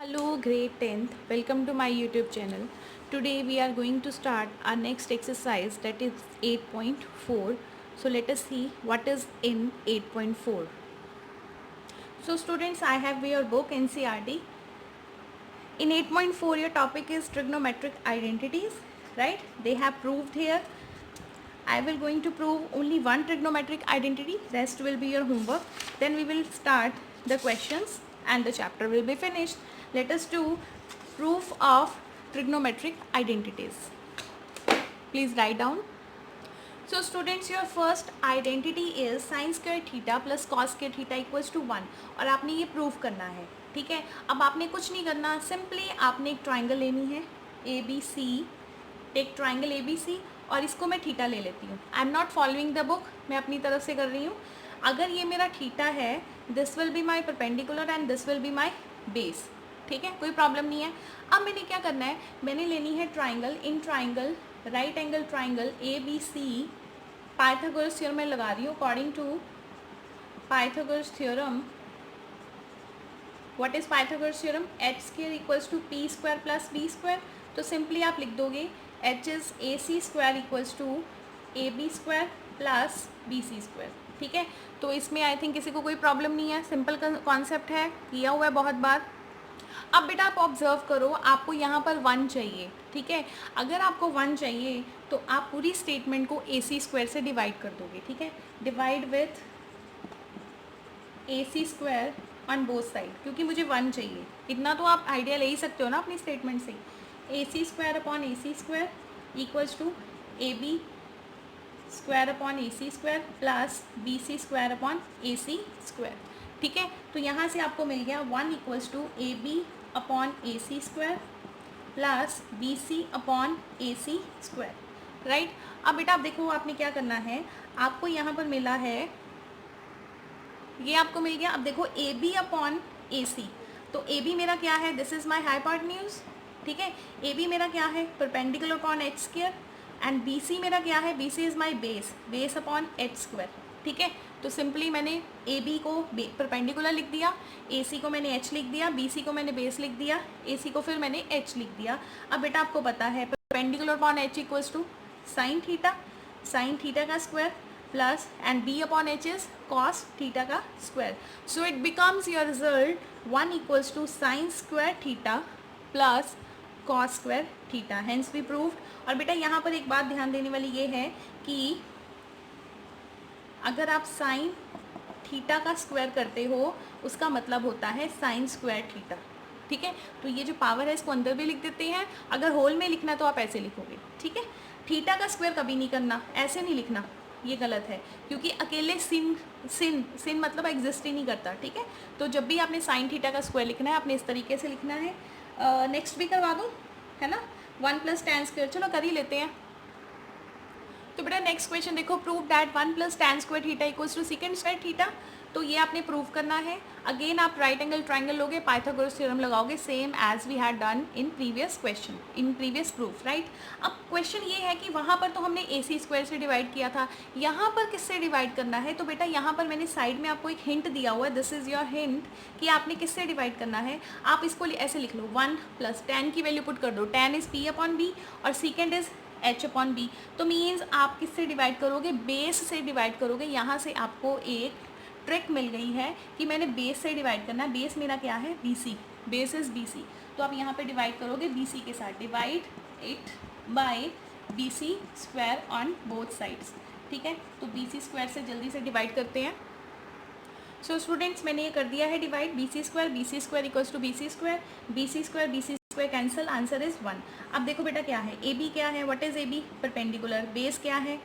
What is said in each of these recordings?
Hello, grade 10th. Welcome to my YouTube channel. Today we are going to start our next exercise, that is 8.4. So let us see what is in 8.4. So students, I have your book NCERT. In 8.4 your topic is trigonometric identities, right? They have proved here. I will going to prove only one trigonometric identity, rest will be your homework. Then we will start the questions and the chapter will be finished. Let us do proof of trigonometric identities. Please write down. So students, your first identity is sin square theta plus cos square theta equals to 1 और आपने ये prove करना है, ठीक है। अब आपने कुछ नहीं करना, सिंपली आपने एक ट्राइंगल लेनी है A B C, take triangle A B C और इसको मैं थीटा ले लेती हूँ। I am not following the book, मैं अपनी तरफ से कर रही हूँ। अगर ये मेरा थीटा है, this will be my perpendicular and this will be my base, ठीक है, कोई प्रॉब्लम नहीं है। अब मैंने क्या करना है, मैंने लेनी है triangle, in triangle right angle triangle A B C, Pythagoras theorem में लगा रही हूँ। According to Pythagoras theorem, what is Pythagoras theorem? H square equals to P square plus B square. तो सिंपली आप लिख दोगे H is A C square equals to A B square plus B C square, ठीक है। तो इसमें I think किसी को कोई प्रॉब्लम नहीं है, सिंपल कॉन्सेप्ट है, किया हुआ है बहुत बार। अब बेटा आप ऑब्जर्व करो, आपको यहाँ पर 1 चाहिए, ठीक है। अगर आपको 1 चाहिए तो आप पूरी स्टेटमेंट को ए सी स्क्वायर से डिवाइड कर दोगे, ठीक है। Divide with A C square on both side, क्योंकि मुझे 1 चाहिए। इतना तो आप आइडिया ले ही सकते हो ना अपनी स्टेटमेंट से। A C square upon A C square equals to A B square upon A C square plus B C square upon A C square, ठीक है। तो यहाँ से आपको मिल गया 1 equals to A B upon A C square plus B C upon A C square, right. अब बेटा आप देखो, आपने क्या करना है, आपको यहाँ पर मिला है, ये आपको मिल गया। अब देखो ए बी अपॉन ए सी, तो ए बी मेरा क्या है, दिस इज माई हाइपोटेन्यूज, ठीक है। ए बी मेरा क्या है, perpendicular upon H square, and B C मेरा क्या है, B C is my base, base upon H square, ठीक है। तो सिंपली मैंने ए बी को परपेंडिकुलर लिख दिया, ए सी को मैंने एच लिख दिया, बी सी को मैंने बेस लिख दिया, ए सी को फिर मैंने एच लिख दिया। अब बेटा आपको पता है perpendicular upon H equals to sine theta का square plus and B upon H is cos theta का square. So it becomes your result 1 equals to sine square theta plus cos square theta, hence we proved. और बेटा यहाँ पर एक बात ध्यान देने वाली ये है कि अगर आप साइन थीटा का स्क्वायर करते हो, उसका मतलब होता है साइन स्क्वायर थीटा, ठीक है। तो ये जो पावर है इसको अंदर भी लिख देते हैं, अगर होल में लिखना तो आप ऐसे लिखोगे, ठीक है। थीटा का स्क्वायर कभी नहीं करना, ऐसे नहीं लिखना, ये गलत है, क्योंकि अकेले सिन मतलब एग्जिस्ट ही नहीं करता, ठीक है। तो जब भी आपने साइन थीटा का स्क्वायर लिखना है, आपने इस तरीके से लिखना है। नेक्स्ट भी करवा दूँ, है ना, 1 प्लस tan स्क्वायर, चलो कर ही लेते हैं। तो बेटा नेक्स्ट क्वेश्चन देखो, prove that 1 plus tan square theta equals to secant square theta. तो ये आपने प्रूव करना है। अगेन आप राइट एंगल ट्राइंगल लोगे, पाइथागोरस थ्योरम लगाओगे, same as we had done in previous question, in previous proof, right. अब क्वेश्चन ये है कि वहाँ पर तो हमने ए सी स्क्वायर से डिवाइड किया था, यहाँ पर किससे डिवाइड करना है। तो बेटा यहाँ पर मैंने साइड में आपको एक हिंट दिया हुआ है, दिस इज योर हिंट, कि आपने किससे डिवाइड करना है। आप इसको ऐसे लिख लो, 1 प्लस tan की वैल्यू पुट कर दो, tan is P upon B और secant is H upon B. तो मीन्स आप किससे डिवाइड करोगे, बेस से डिवाइड करोगे। यहाँ से आपको एक ट्रिक मिल गई है कि मैंने बेस से डिवाइड करना है। बेस मेरा क्या है, B C, base is B C. तो आप यहाँ पे डिवाइड करोगे बी सी के साथ, divide it by B C square on both sides, ठीक है। तो बी सी स्क्वायर से जल्दी से डिवाइड करते हैं। सो स्टूडेंट्स, मैंने ये कर दिया है divide, B C square equals to B C square cancel, answer is 1। अब देखो बेटा क्या है, ए बी क्या है, what is A B, perpendicular, base क्या है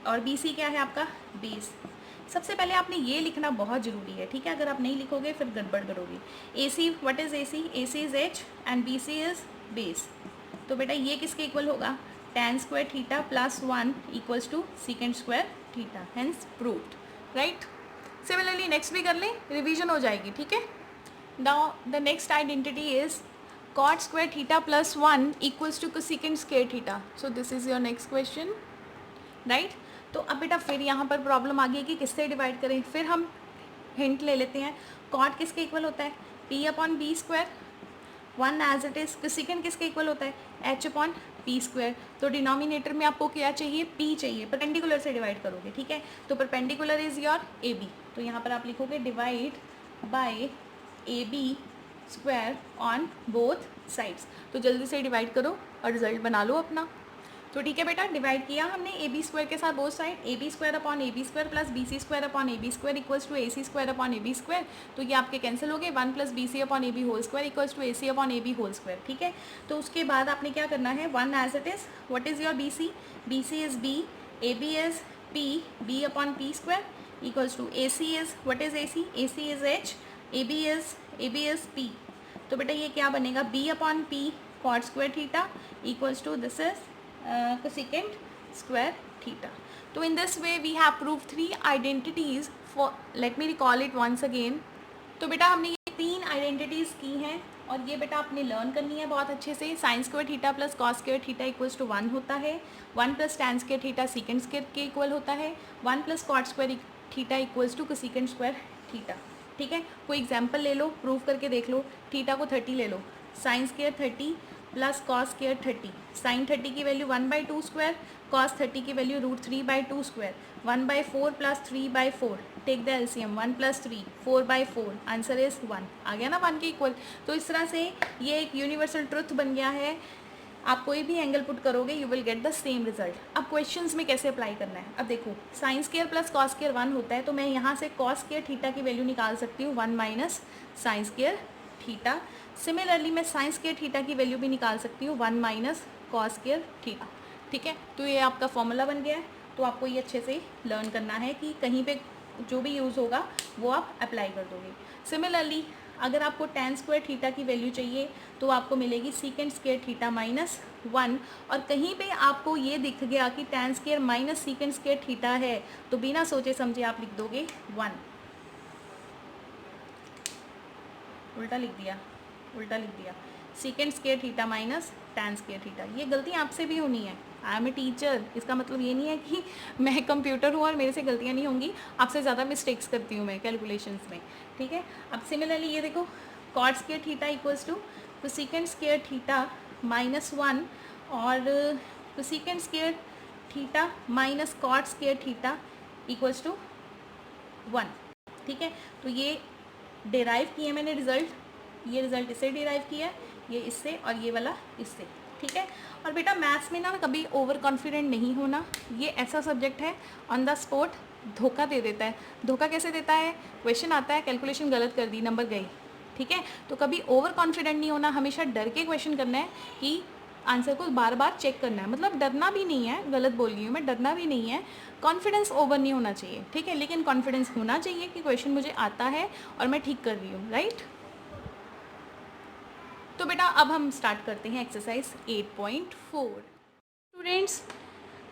और बी सी क्या है आपका बेस। सबसे पहले आपने ये लिखना बहुत ज़रूरी है, ठीक है। अगर आप नहीं लिखोगे फिर गड़बड़ करोगे। A C, what is A C is H and B C is base. तो बेटा ये किसके इक्वल होगा, tan square theta plus 1 equals to secant square theta, hence proved, right. Similarly next भी कर लें, रिवीजन हो जाएगी, ठीक है। Now the next identity is cot square theta plus 1 equals to secant square theta. So this is your next question, right. तो अब बेटा फिर यहाँ पर प्रॉब्लम आ गई कि किससे डिवाइड करें, फिर हम हिंट ले लेते हैं। कॉट किसके इक्वल होता है, p upon B square, 1 as it is. Cosecant किसके इक्वल होता है, h अपॉन पी स्क्वायर। तो डिनोमिनेटर में आपको क्या चाहिए, p चाहिए, परपेंडिकुलर से डिवाइड करोगे, ठीक है। तो perpendicular is your A B, तो यहाँ पर आप लिखोगे divide by A B square on both sides. तो जल्दी से डिवाइड करो और रिजल्ट बना लो अपना। तो ठीक है बेटा, डिवाइड किया हमने ए बी स्क्वायर के साथ both side, A B square upon A B square plus B C square upon A B square equals to A C square upon A B square. तो ये आपके कैंसिल हो गए, 1 plus B C upon A B whole square equals to A C upon A B whole square, ठीक है। तो उसके बाद आपने क्या करना है, 1 as it is, what is your B C, B C is B, A B is P, B upon P square equals to A C is, what is A C is H, A B is P. तो बेटा ये क्या बनेगा, B upon P cot square theta equals to this is cosecant square theta. So in this way we have proved 3 identities for, let me recall it once again. तो बेटा हमने ये 3 identities की हैं और ये बेटा आपने लर्न करनी है बहुत अच्छे से। Sine square theta plus cos square theta equals to 1 होता है, 1 plus tan square theta secant square के इक्वल होता है, 1 plus cot square theta equals to cosecant square theta, ठीक है। कोई एग्जाम्पल ले लो, प्रूव करके देख लो। थीटा को 30 ले लो, sine square 30 plus cos square 30, sine 30 की वैल्यू 1/2 स्क्वायर, कॉस 30 की value √3/2 square, 1/4 plus 3/4, take the LCM, 1 plus 3 4/4, answer is 1। आ गया ना 1 के इक्वल। तो इस तरह से ये एक यूनिवर्सल ट्रुथ बन गया है। आप कोई भी एंगल पुट करोगे you will get the same result. अब क्वेश्चंस में कैसे अप्लाई करना है, अब देखो sine square plus cos square 1 होता है, तो मैं यहाँ से कॉस स्क्वायर थीटा की वैल्यू निकाल सकती हूँ 1 minus sign square theta. Similarly मैं साइन स्क्वायर थीटा की वैल्यू भी निकाल सकती हूँ 1 माइनस कॉस स्क्वायर थीटा, ठीक है। तो ये आपका फॉर्मूला बन गया है। तो आपको ये अच्छे से लर्न करना है कि कहीं पे जो भी यूज़ होगा वो आप अप्लाई कर दोगे। सिमिलरली अगर आपको tan स्क्वायर थीटा की वैल्यू चाहिए तो आपको मिलेगी सीकेंट स्क्वायर थीटा माइनस 1, और कहीं पे आपको ये दिख गया कि tan square minus secant square theta है तो बिना सोचे समझे आप लिख दोगे 1। उल्टा लिख दिया, secant square theta minus tan square theta. ये गलती आपसे भी होनी है, आई एम ए टीचर, इसका मतलब ये नहीं है कि मैं कंप्यूटर हूँ और मेरे से गलतियाँ नहीं होंगी, आपसे ज़्यादा मिस्टेक्स करती हूँ मैं कैलकुलेशंस में, ठीक है। अब सिमिलरली ये देखो cot square theta equals to cosecant square theta minus 1 और cosecant square theta minus cot square theta equals to 1, ठीक है। तो ये डिराइव किए मैंने रिज़ल्ट, ये रिज़ल्ट इससे डिराइव किया, ये इससे और ये वाला इससे, ठीक है। और बेटा मैथ्स में ना कभी ओवर कॉन्फिडेंट नहीं होना, ये ऐसा सब्जेक्ट है ऑन द स्पॉट धोखा दे देता है। धोखा कैसे देता है, क्वेश्चन आता है कैलकुलेशन गलत कर दी, नंबर गई, ठीक है। तो कभी ओवर कॉन्फिडेंट नहीं होना, हमेशा डर के क्वेश्चन करना है कि आंसर को बार बार चेक करना है। मतलब डरना भी नहीं है, गलत बोल रही हूँ मैं, डरना भी नहीं है, कॉन्फिडेंस ओवर नहीं होना चाहिए, ठीक है। लेकिन कॉन्फिडेंस होना चाहिए कि क्वेश्चन मुझे आता है और मैं ठीक कर रही हूँ, राइट। तो बेटा अब हम स्टार्ट करते हैं exercise 8.4। Students,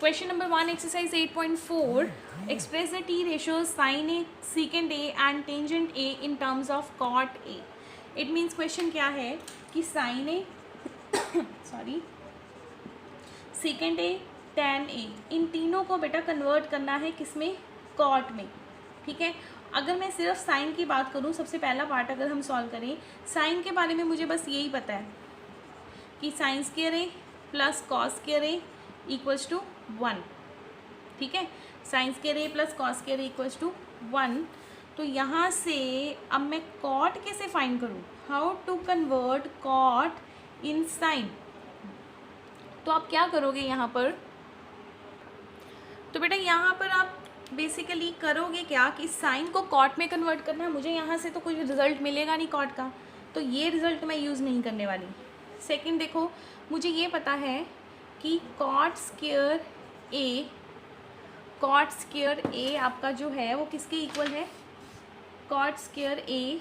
question number 1 exercise 8.4, express the T ratios sine A, secant A and tangent A in terms of cot A. It means question क्या है कि sine A sorry secant A, tan A, इन तीनों को बेटा convert करना है किसमें, कॉट में, ठीक है। अगर मैं सिर्फ साइन की बात करूँ, सबसे पहला पार्ट अगर हम सॉल्व करें, साइन के बारे में मुझे बस यही पता है कि sine square A plus cos square A equals to 1, ठीक है। Sine square A plus cos square A equals to 1। तो यहाँ से अब मैं कॉट कैसे फाइंड करूँ, how to convert cot in sine. तो आप क्या करोगे यहाँ पर, तो बेटा यहाँ पर आप बेसिकली करोगे क्या कि साइन को कॉट में कन्वर्ट करना है। मुझे यहाँ से तो कोई रिजल्ट मिलेगा नहीं कॉट का, तो ये रिजल्ट मैं यूज़ नहीं करने वाली। सेकंड देखो, मुझे ये पता है कि कॉट स्क्वायर ए आपका जो है वो किसके इक्वल है, cot square A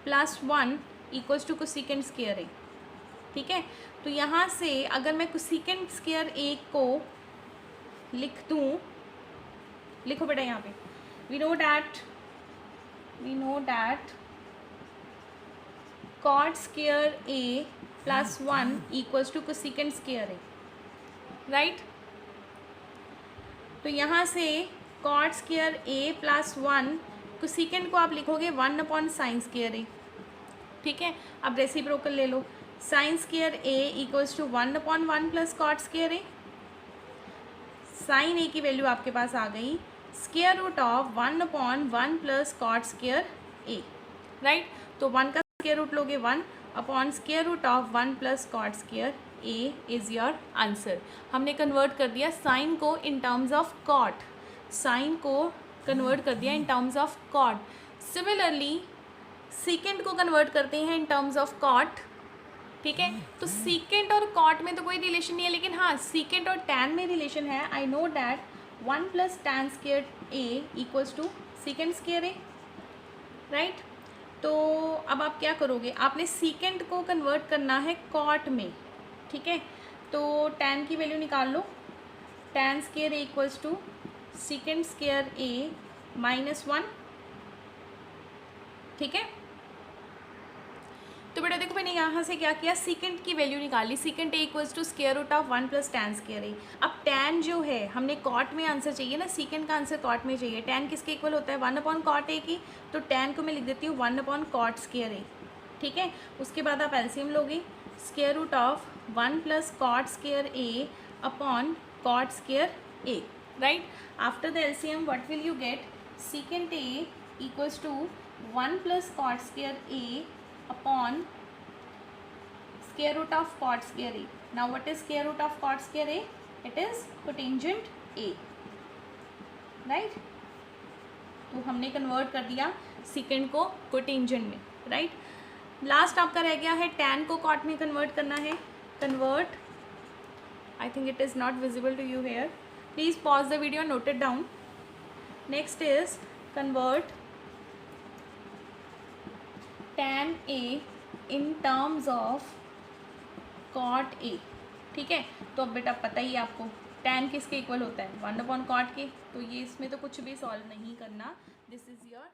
plus 1 equals to cosecant square A, ठीक है। तो यहाँ से अगर मैं कोसेकेंट स्क्वायर ए को लिख दूँ, लिखो बेटा यहाँ पे, we know that cot square A plus 1 equals to cosecant square A, right. तो यहाँ से cot square A plus 1, cosecant को आप लिखोगे 1 अपॉन साइन स्क्वायर ए, ठीक है, अब रेसिप्रोकल ले लो, sine square A equals to 1/1 plus cot square A. Sine A की वैल्यू आपके पास आ गई square root of 1/1 plus cot square A, right. तो 1 का स्क्वायर रूट लोगे 1 upon square root of 1 plus cot square A is your answer. हमने convert कर दिया साइन को in terms of cot, sine को कन्वर्ट कर दिया in terms of cot. Similarly secant को कन्वर्ट करते हैं इन टर्म्स ऑफ कॉट, ठीक है। तो सीकेंट और कॉट में तो कोई रिलेशन नहीं है, लेकिन हाँ सीकेंट और टैन में रिलेशन है। I know that 1 plus tan square A equals to secant square A, right. तो अब आप क्या करोगे, आपने सीकेंट को कन्वर्ट करना है कॉट में, ठीक है। तो टैन की वैल्यू निकाल लो, tan square A equals to secant square A -1, ठीक है। तो बेटा देखो मैंने यहाँ से क्या किया, सीकेंट की वैल्यू निकाली, secant A equals to square root of 1 plus tan square A. अब टैन जो है हमने कॉट में आंसर चाहिए ना, सीकेंट का आंसर कॉट में चाहिए। टैन किसके इक्वल होता है 1 अपॉन कॉट ए की, तो टैन को मैं लिख देती हूँ 1 अपॉन कॉट स्क्वायर ए, ठीक है। उसके बाद आप एलसीएम लोगे, square root of 1 plus cot square A upon cot square A, right. After the LCM what will you get, secant A equals to 1 plus cot square A upon square root of cot square a. Now what is square root of cot square a? It is cotangent a, right? तो हमने convert कर दिया secant को cotangent में, right. Last आपका रह गया है टैन को कॉट में कन्वर्ट करना है। Convert, I think it is not visible to you here, please pause the video, note it down. Next is convert tan A in terms of cot A, ठीक है। तो अब बेटा पता ही आपको tan किसके इक्वल होता है 1 अपॉन कॉट के, तो ये इसमें तो कुछ भी सॉल्व नहीं करना, दिस इज़ योर